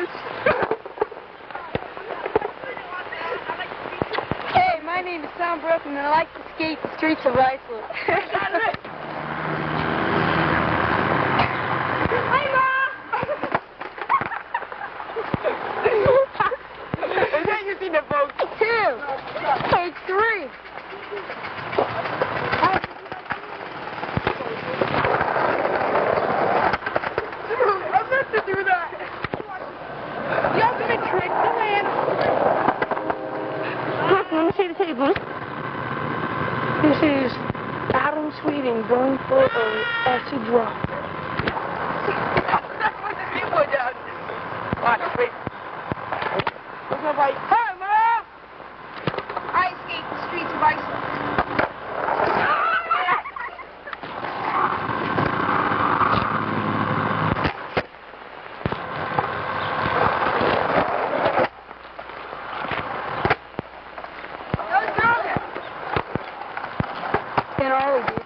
Hey, my name is Tom Brooklyn, and I like to skate the streets of Islip. Hi, Ma! Is that you seen the boat? 2. Take 3. To do that. The ultimate trick to land. Look, let me see the table. This is Adam Sweeting going for an acid drop. Watch, wait. Look at my... Hi, Mom! I skate the streets of Iceland. And all of you.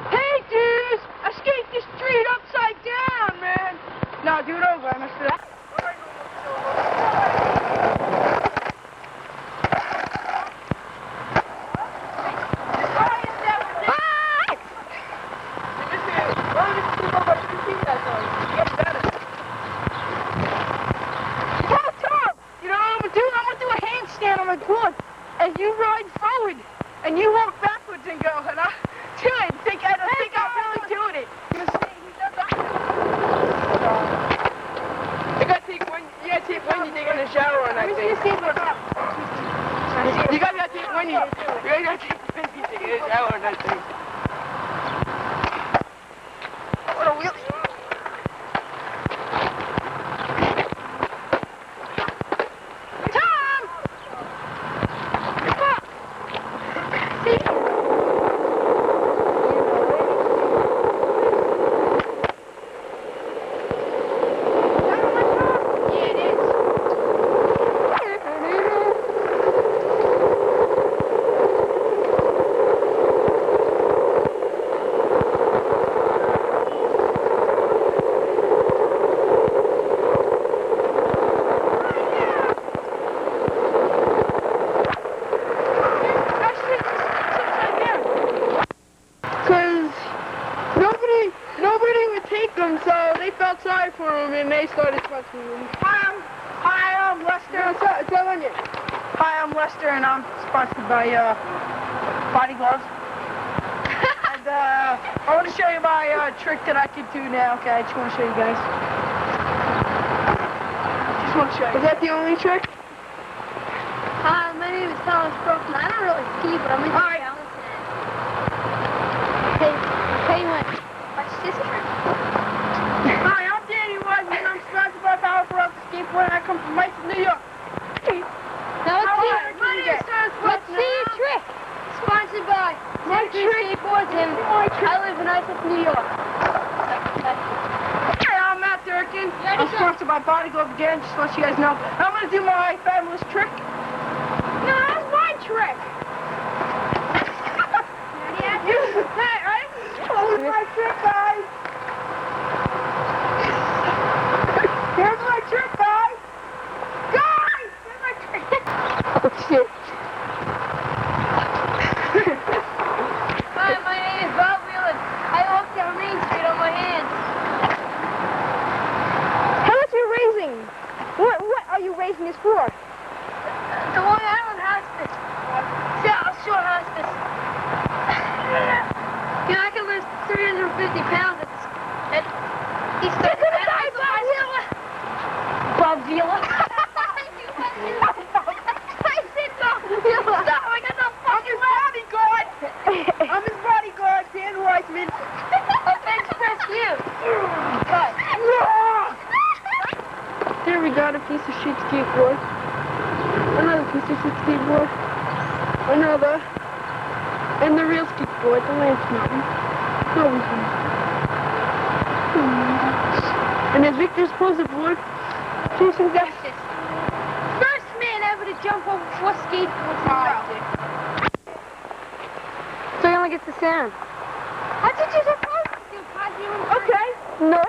Hey, dudes! I skate the street upside down, man! No, do it over. I messed it up. Stand on my quad, and you ride forward, and you walk backwards and go, and I do it. I think I'm really doing it. You gotta take when you take in the shower, and I think. You gotta take when you take in the shower, and I think. What a wheelie. So they felt sorry for him and they started punching him. Hi, I'm Lester. Hi, I'm Lester and I'm sponsored by Body Gloves. And I want to show you my trick that I can do now. Okay, I just want to show you guys. Just want to show you. Is that the only trick? Hi, my name is Thomas Brooklyn. I don't really ski, but I'm into balance now. Hey, watch this trick. Hi, I'm Danny Wise, and I'm sponsored by Powerful Skateboarding. I come from Islip, New York. Now let's see your trick. Sponsored by Skateboards, and I live in Islip, New York. Hey, I'm Matt Durkin. I'm sponsored by Body Glove again, just to let you guys know. I'm going to do my fabulous trick. No, that's my trick. Here's my trick, guys. Here's my trick, guys. Guys, here's my trick. Oh, shit. Hi, my name is Bob Wheelan. I walk down Main Street on my hands. How much are you raising? What are you raising this for? The Long Island Hospice. South Shore Hospice. You know, I can lift 350 pounds at East You're gonna die, Bob Wheelan! Bob Wheelan? I said Bob Wheelan! Stop, I got no fucking bodyguard! I'm his bodyguard, Dan Weissman. I'll bench press you! Cut. Here we got a piece of shit skateboard. Another piece of shit skateboard. Another. And the real skateboard, the Lance Mountain. And there's Victor's poster board. Jason Justice. First man ever to jump over 4 skateboards in a row. So he only gets the sound. How'd That's what you're supposed to do, Cosmo. Okay. No.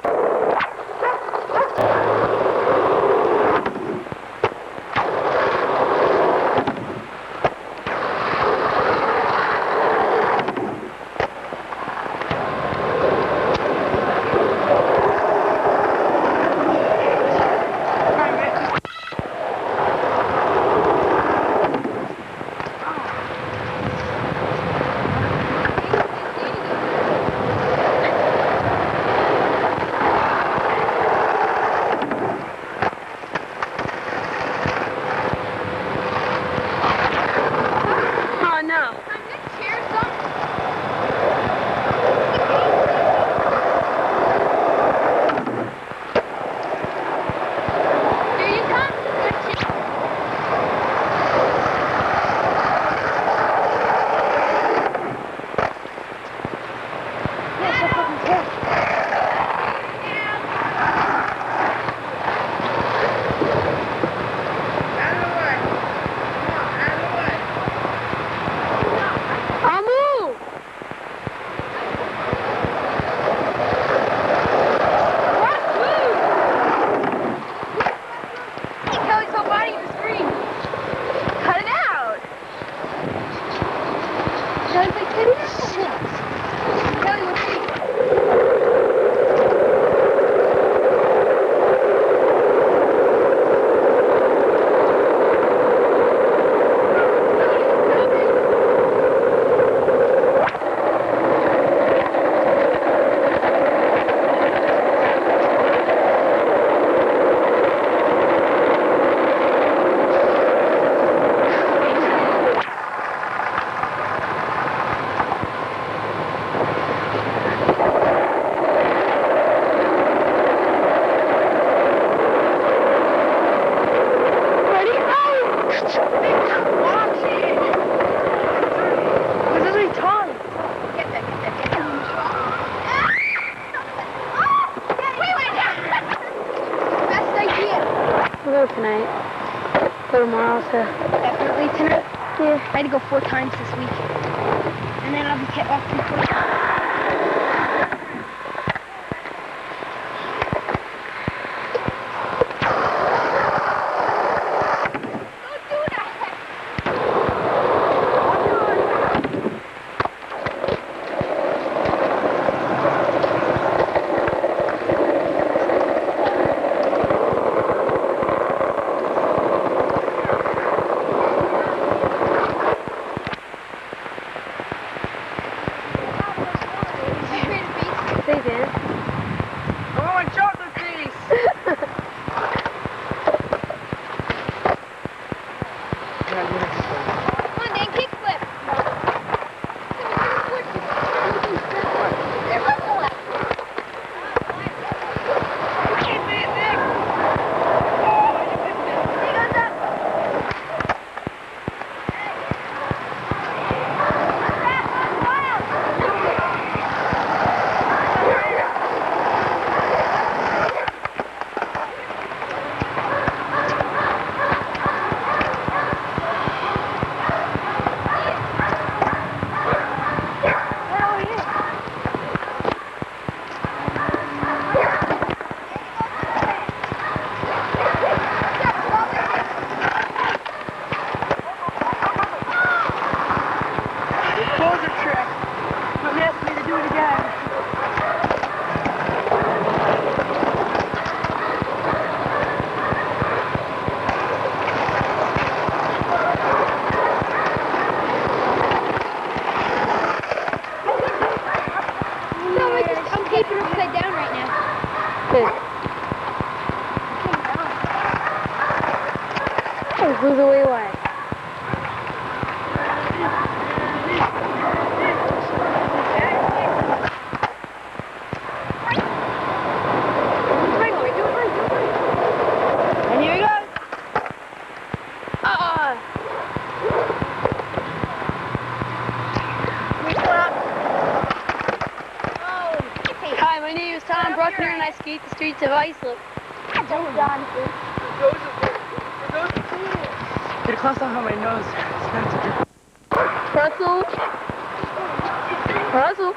We'll go tonight. Go tomorrow, so. Definitely tonight. Yeah. I had to go 4 times this week. And then I'll be kept off 2 times. Who's the way wide? And here he goes. Hi, my name is Tom Bruckner and I skate the streets of Islip. Get close on my nose. Russell. Russell.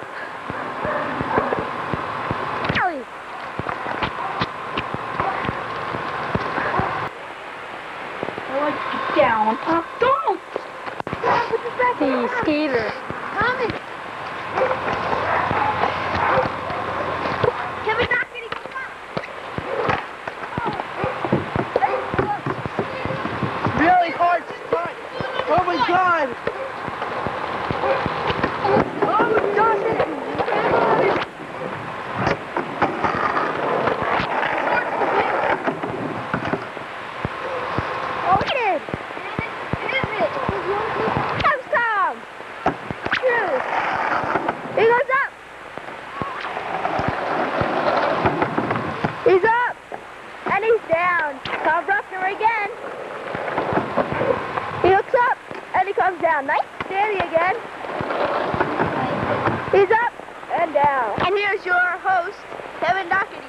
And here's your host, Kevin Doherty.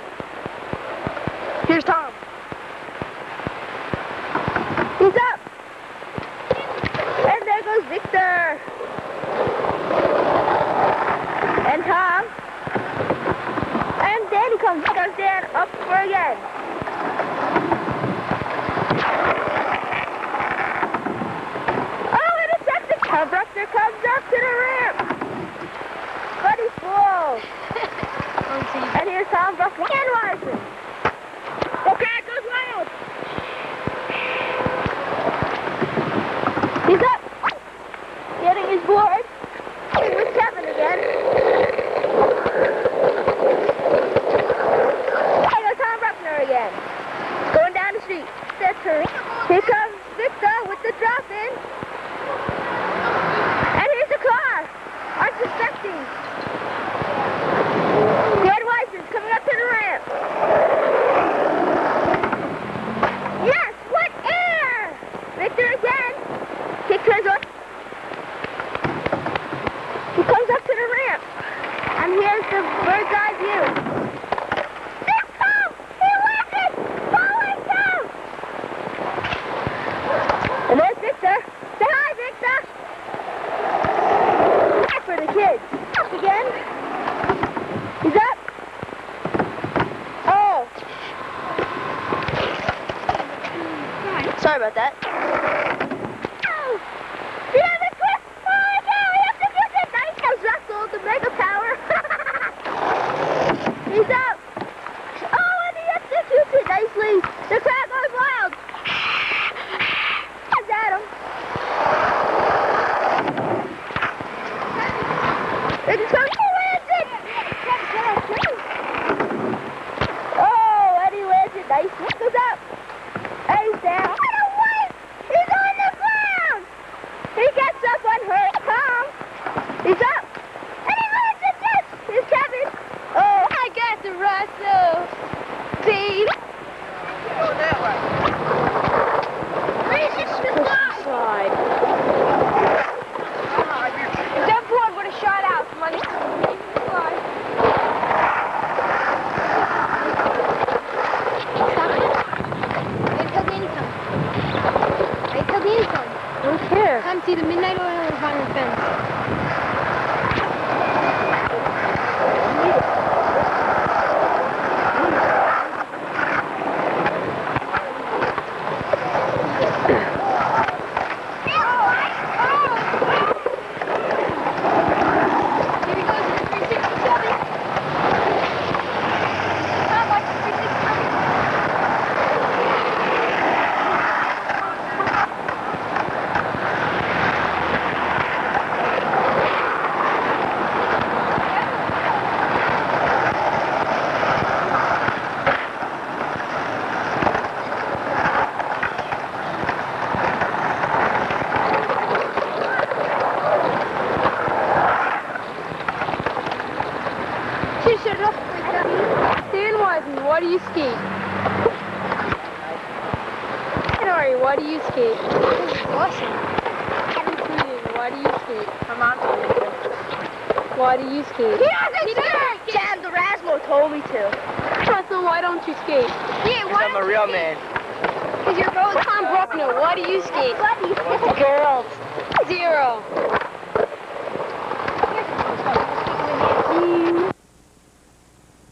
Here's Tom. He's up. And there goes Victor. And Tom. And Danny comes Dan up for again. Oh, intercepted. Tom Bruckner comes up to the ramp. But he's slow. And here's Tom Bruckner and Wisen. Okay, it goes wild. He's up. Getting his board. With Kevin again. There goes Tom Bruckner again. Going down the street. That's her. Here comes Victor with the drop in. And here's the car. Unsuspecting. Dan Weisman's coming up to the ramp. Yes, what air! Victor again. Kick turns on. He comes up to the ramp. And here's the bird's eye view. Victor! He wins it! Forward down! And there's Victor. Say hi, Victor! Back for the kids. Up again. He's up. Oh. Sorry about that. Oh. Yeah, the quick. Oh, yeah, we have to get it. Nice. How's Russell, the mega power? He's up. Oh, and he executes it nicely. The crowd goes wild. That's Adam. They just go, he lands it. Oh, and he lands it nicely. Goes up. And he's down. What a weight! He's on the ground. He gets up unhurt. Tom. He's up. And he lands it. Yes. Here's Kevin. Oh, I got the Russell. Babe. Going that way. Slide. That board would have shot out. Money. Slide. Stop it. Wait till Danny comes. Wait till Danny comes. I don't care. Come see the midnight oil behind the fence. Here he goes, 367. Tom, watch the 367. Dan Wiseman, why do you skate? Henry, why do you skate? Awesome. Kevin Cleveland, why do you skate? My mom told me to. Why do you skate? Sam Durasmo told me to. Russell, why don't you skate? Yeah, why I'm a real man. Because you're both Tom Bruckner. Why do you skate? Girls. 0.